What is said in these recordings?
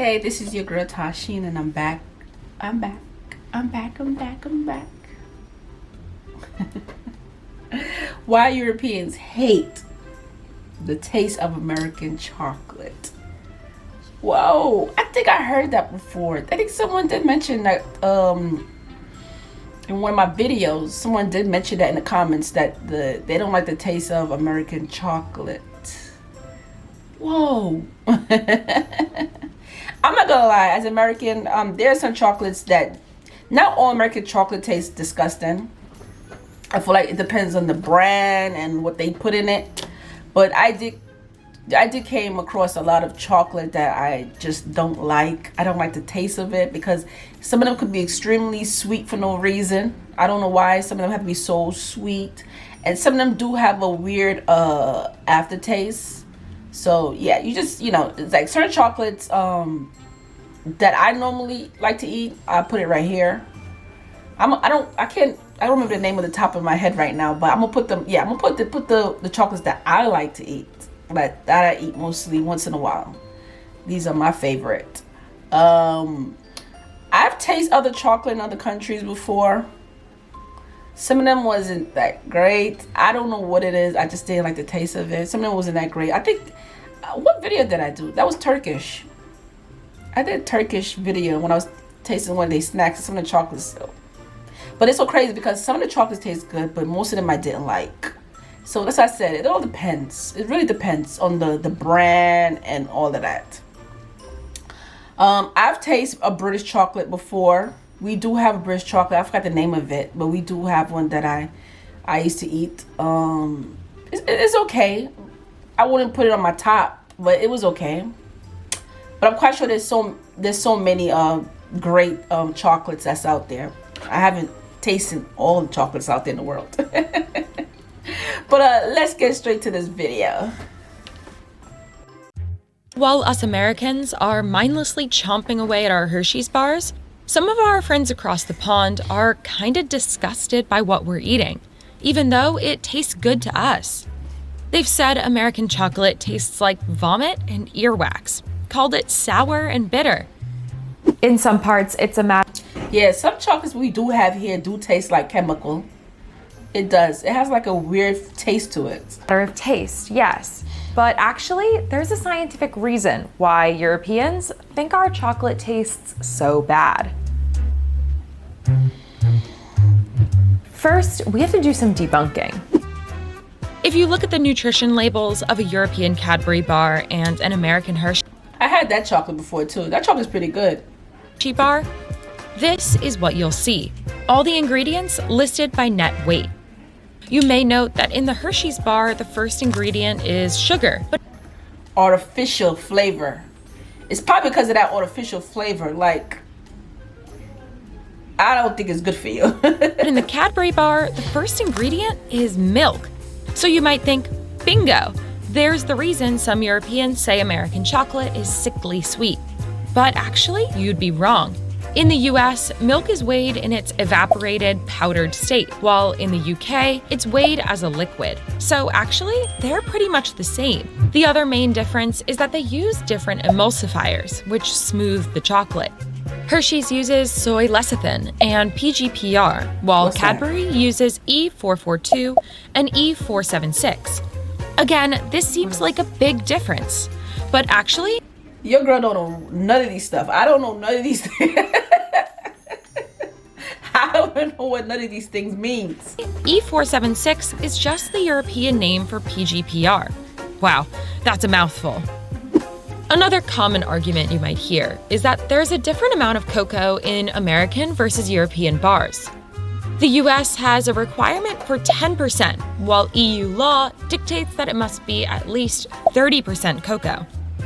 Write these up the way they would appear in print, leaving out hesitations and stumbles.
Hey, this is your girl Tysheen, and I'm back. I'm back. I'm back. I'm back. I'm back. Why Europeans hate the taste of American chocolate. Whoa, I think I heard that before. I think someone did mention that in one of my videos. Someone did mention that in the comments that they don't like the taste of American chocolate. Whoa. I'm not gonna lie, as American, there are some chocolates that, not all American chocolate tastes disgusting. I feel like it depends on the brand and what they put in it. But I did came across a lot of chocolate that I just don't like. I don't like the taste of it because some of them could be extremely sweet for no reason. I don't know why some of them have to be so sweet, and some of them do have a weird aftertaste. So yeah, it's like certain chocolates that I normally like to eat. I put it right here. I don't remember the name of the top of my head right now, but I'm gonna put them. Yeah, I'm gonna put the chocolates that I like to eat, that I eat mostly once in a while. These are my favorite. I've tasted other chocolate in other countries before. Some of them wasn't that great. I don't know what it is. I just didn't like the taste of it. Some of them wasn't that great. I think, what video did I do? That was Turkish. I did a Turkish video when I was tasting one of their snacks and some of the chocolates. But it's so crazy because some of the chocolates taste good, but most of them I didn't like. So that's why I said it all depends. It really depends on the brand and all of that. I've tasted a British chocolate before. We do have a British chocolate. I forgot the name of it, but we do have one that I used to eat. It's okay. I wouldn't put it on my top, but it was okay. But I'm quite sure there's so many great chocolates that's out there. I haven't tasted all the chocolates out there in the world. But let's get straight to this video. While us Americans are mindlessly chomping away at our Hershey's bars, some of our friends across the pond are kinda disgusted by what we're eating, even though it tastes good to us. They've said American chocolate tastes like vomit and earwax, called it sour and bitter. In some parts, it's a matter. Yeah, some chocolates we do have here do taste like chemical. It does. It has like a weird taste to it. Of taste, yes. But actually, there's a scientific reason why Europeans think our chocolate tastes so bad. First, we have to do some debunking. If you look at the nutrition labels of a European Cadbury bar and an American Hershey I had that chocolate before too. That chocolate's pretty good. bar, this is what you'll see. All the ingredients listed by net weight. You may note that in the Hershey's bar, the first ingredient is sugar, but artificial flavor. It's probably because of that artificial flavor. Like, I don't think it's good for you. But in the Cadbury bar, the first ingredient is milk. So you might think, bingo, there's the reason some Europeans say American chocolate is sickly sweet. But actually, you'd be wrong. In the US, milk is weighed in its evaporated, powdered state, while in the UK, it's weighed as a liquid. So actually, they're pretty much the same. The other main difference is that they use different emulsifiers, which smooth the chocolate. Hershey's uses soy lecithin and PGPR, while Cadbury uses E442 and E476. Again, this seems like a big difference, but actually, your girl don't know none of these stuff. I don't know none of these things. I don't know what none of these things means. E476 is just the European name for PGPR. Wow, that's a mouthful. Another common argument you might hear is that there's a different amount of cocoa in American versus European bars. The US has a requirement for 10%, while EU law dictates that it must be at least 30% cocoa.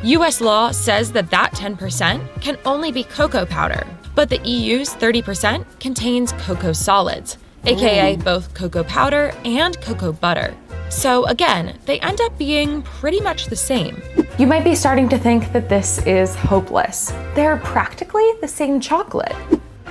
US law says that 10% can only be cocoa powder, but the EU's 30% contains cocoa solids, aka both cocoa powder and cocoa butter. So again, they end up being pretty much the same. You might be starting to think that this is hopeless. They're practically the same chocolate.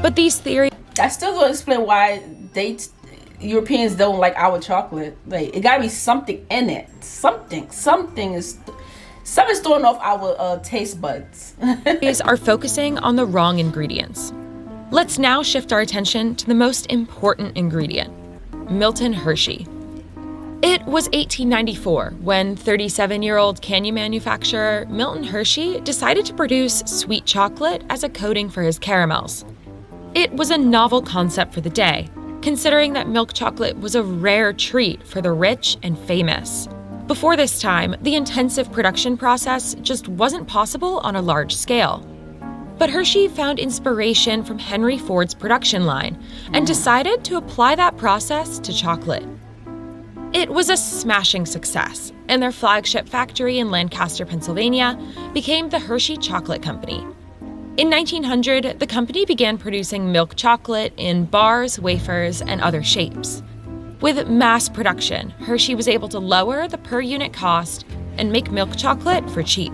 But these theories I still don't explain why Europeans don't like our chocolate. Like, it gotta be something in it. Something Something's throwing off our taste buds. Are focusing on the wrong ingredients. Let's now shift our attention to the most important ingredient, Milton Hershey. It was 1894 when 37-year-old candy manufacturer Milton Hershey decided to produce sweet chocolate as a coating for his caramels. It was a novel concept for the day, considering that milk chocolate was a rare treat for the rich and famous. Before this time, the intensive production process just wasn't possible on a large scale. But Hershey found inspiration from Henry Ford's production line and decided to apply that process to chocolate. It was a smashing success, and their flagship factory in Lancaster, Pennsylvania, became the Hershey Chocolate Company. In 1900, the company began producing milk chocolate in bars, wafers, and other shapes. With mass production, Hershey was able to lower the per-unit cost and make milk chocolate for cheap.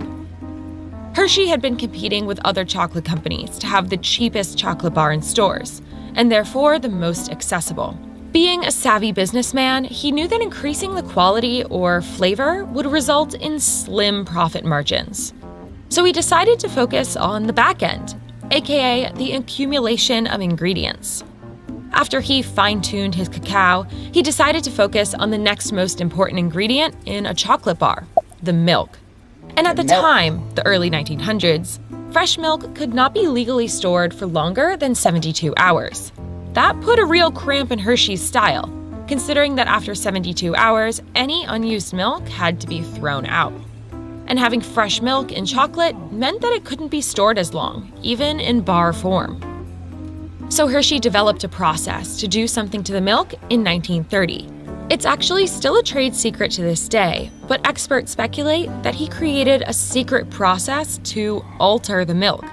Hershey had been competing with other chocolate companies to have the cheapest chocolate bar in stores, and therefore the most accessible. Being a savvy businessman, he knew that increasing the quality or flavor would result in slim profit margins. So he decided to focus on the back end, aka the accumulation of ingredients. After he fine-tuned his cacao, he decided to focus on the next most important ingredient in a chocolate bar, the milk. And at the time, the early 1900s, fresh milk could not be legally stored for longer than 72 hours. That put a real cramp in Hershey's style, considering that after 72 hours, any unused milk had to be thrown out. And having fresh milk in chocolate meant that it couldn't be stored as long, even in bar form. So Hershey developed a process to do something to the milk in 1930. It's actually still a trade secret to this day, but experts speculate that he created a secret process to alter the milk.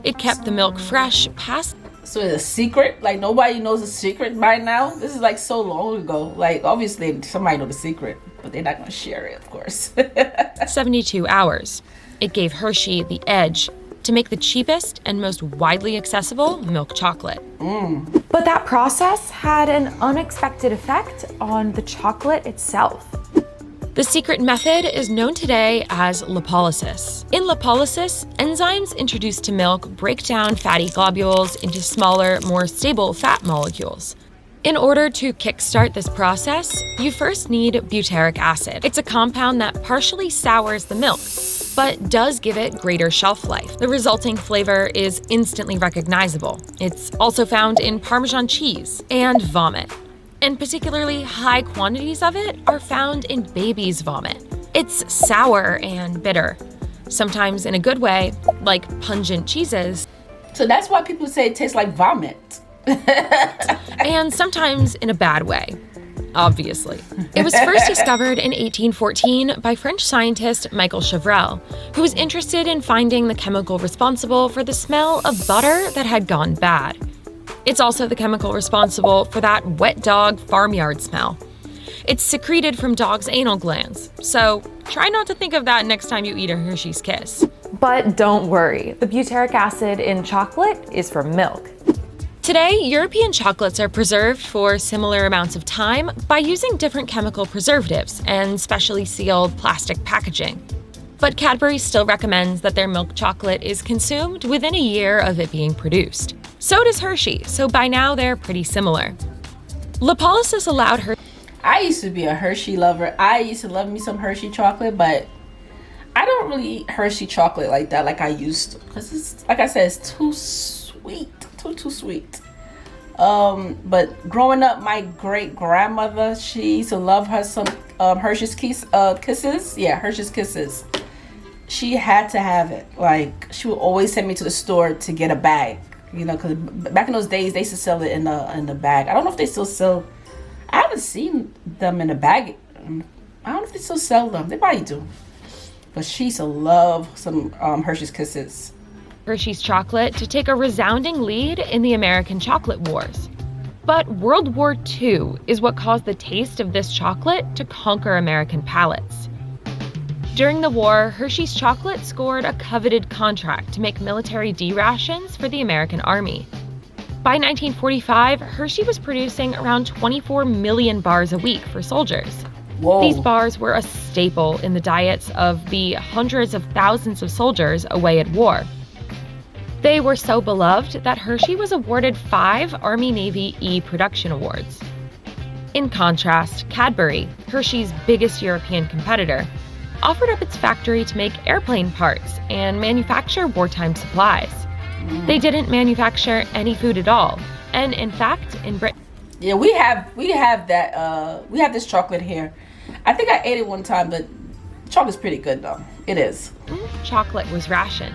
It kept the milk fresh past. So it's a secret? Like nobody knows the secret by now? This is like so long ago. Like obviously somebody knows the secret, but they're not going to share it, of course. 72 hours. It gave Hershey the edge to make the cheapest and most widely accessible milk chocolate. But that process had an unexpected effect on the chocolate itself. The secret method is known today as lipolysis. In lipolysis, enzymes introduced to milk break down fatty globules into smaller, more stable fat molecules. In order to kickstart this process, you first need butyric acid. It's a compound that partially sours the milk, but does give it greater shelf life. The resulting flavor is instantly recognizable. It's also found in Parmesan cheese and vomit. And particularly high quantities of it are found in baby's vomit. It's sour and bitter, sometimes in a good way, like pungent cheeses. So that's why people say it tastes like vomit. And sometimes in a bad way, obviously. It was first discovered in 1814 by French scientist Michael Chevrel, who was interested in finding the chemical responsible for the smell of butter that had gone bad. It's also the chemical responsible for that wet dog farmyard smell. It's secreted from dogs' anal glands, so try not to think of that next time you eat a Hershey's Kiss. But don't worry, the butyric acid in chocolate is from milk. Today, European chocolates are preserved for similar amounts of time by using different chemical preservatives and specially sealed plastic packaging. But Cadbury still recommends that their milk chocolate is consumed within a year of it being produced. So does Hershey, so by now they're pretty similar. Lipolysis allowed her. I used to be a Hershey lover. I used to love me some Hershey chocolate, but I don't really eat Hershey chocolate like that like I used to. Because it's, like I said, it's too sweet. Too sweet. But growing up, my great grandmother, she used to love her some Hershey's Kisses. Yeah, Hershey's Kisses. She had to have it. Like she would always send me to the store to get a bag. You know, because back in those days, they used to sell it in the bag. I don't know if they still sell. I haven't seen them in a bag. I don't know if they still sell them. They probably do. But she used to love some Hershey's Kisses. Hershey's chocolate to take a resounding lead in the American chocolate wars. But World War II is what caused the taste of this chocolate to conquer American palates. During the war, Hershey's chocolate scored a coveted contract to make military D rations for the American Army. By 1945, Hershey was producing around 24 million bars a week for soldiers. Whoa. These bars were a staple in the diets of the hundreds of thousands of soldiers away at war. They were so beloved that Hershey was awarded 5 Army-Navy E-Production Awards. In contrast, Cadbury, Hershey's biggest European competitor, offered up its factory to make airplane parts and manufacture wartime supplies. They didn't manufacture any food at all, and in fact, in Britain... Yeah, we have that, we have this chocolate here. I think I ate it one time, but chocolate's pretty good though. It is. chocolate was rationed.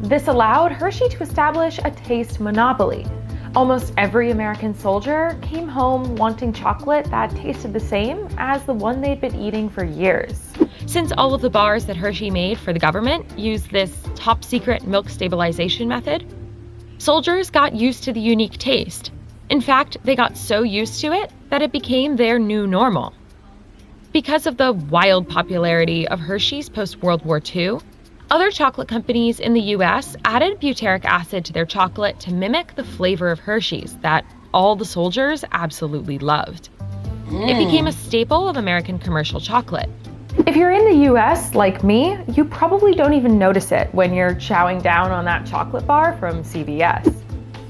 This allowed Hershey to establish a taste monopoly. Almost every American soldier came home wanting chocolate that tasted the same as the one they'd been eating for years. Since all of the bars that Hershey made for the government used this top-secret milk stabilization method, soldiers got used to the unique taste. In fact, they got so used to it that it became their new normal. Because of the wild popularity of Hershey's post-World War II, other chocolate companies in the US added butyric acid to their chocolate to mimic the flavor of Hershey's that all the soldiers absolutely loved. It became a staple of American commercial chocolate. If you're in the US, like me, you probably don't even notice it when you're chowing down on that chocolate bar from CVS.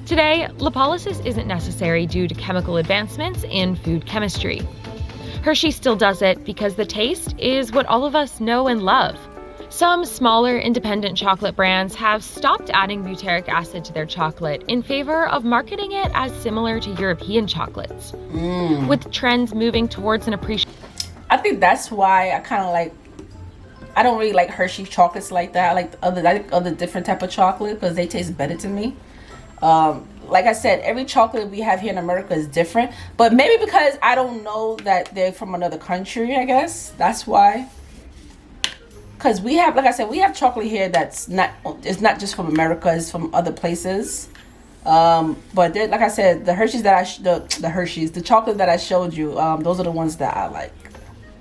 Today, lipolysis isn't necessary due to chemical advancements in food chemistry. Hershey still does it because the taste is what all of us know and love. Some smaller independent chocolate brands have stopped adding butyric acid to their chocolate in favor of marketing it as similar to European chocolates, with trends moving towards an appreciation. I think that's why I don't really like Hershey chocolates like that. I like other different type of chocolate because they taste better to me. Like I said, every chocolate we have here in America is different, but maybe because I don't know that they're from another country, I guess that's why. Because we have, like I said, we have chocolate here it's not just from America, it's from other places. But like I said, the Hershey's the chocolate that I showed you, those are the ones that I like.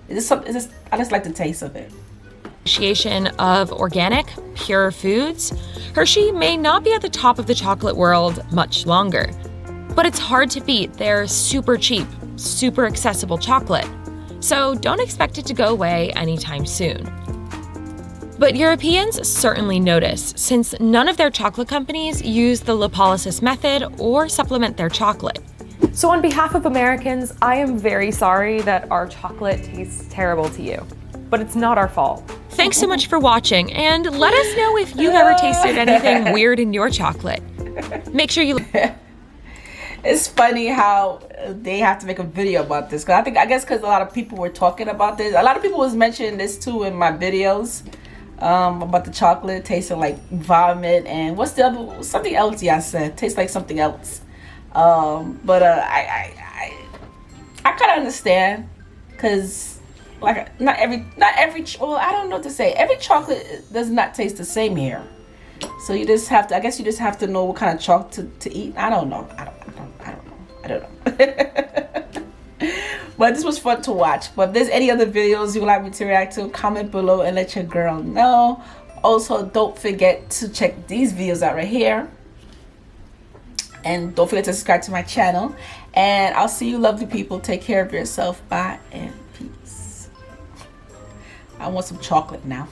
I just like the taste of it. Appreciation of organic, pure foods, Hershey may not be at the top of the chocolate world much longer. But it's hard to beat their super cheap, super accessible chocolate. So don't expect it to go away anytime soon. But Europeans certainly notice, since none of their chocolate companies use the lipolysis method or supplement their chocolate. So on behalf of Americans, I am very sorry that our chocolate tastes terrible to you. But it's not our fault. Thanks so much for watching, and let us know if you've ever tasted anything weird in your chocolate. Make sure you... It's funny how they have to make a video about this. I guess because a lot of people were talking about this. A lot of people was mentioning this too in my videos. About the chocolate tasting like vomit, and what's the other, something else I said tastes like something else. But I kind of understand, because like not every well, I don't know what to say. Every chocolate does not taste the same here, so you just have to, I guess you just have to know what kind of chocolate to eat. I don't know. I don't know. But this was fun to watch. But if there's any other videos you would like me to react to, comment below and let your girl know. Also, don't forget to check these videos out right here. And don't forget to subscribe to my channel. And I'll see you lovely people. Take care of yourself. Bye and peace. I want some chocolate now.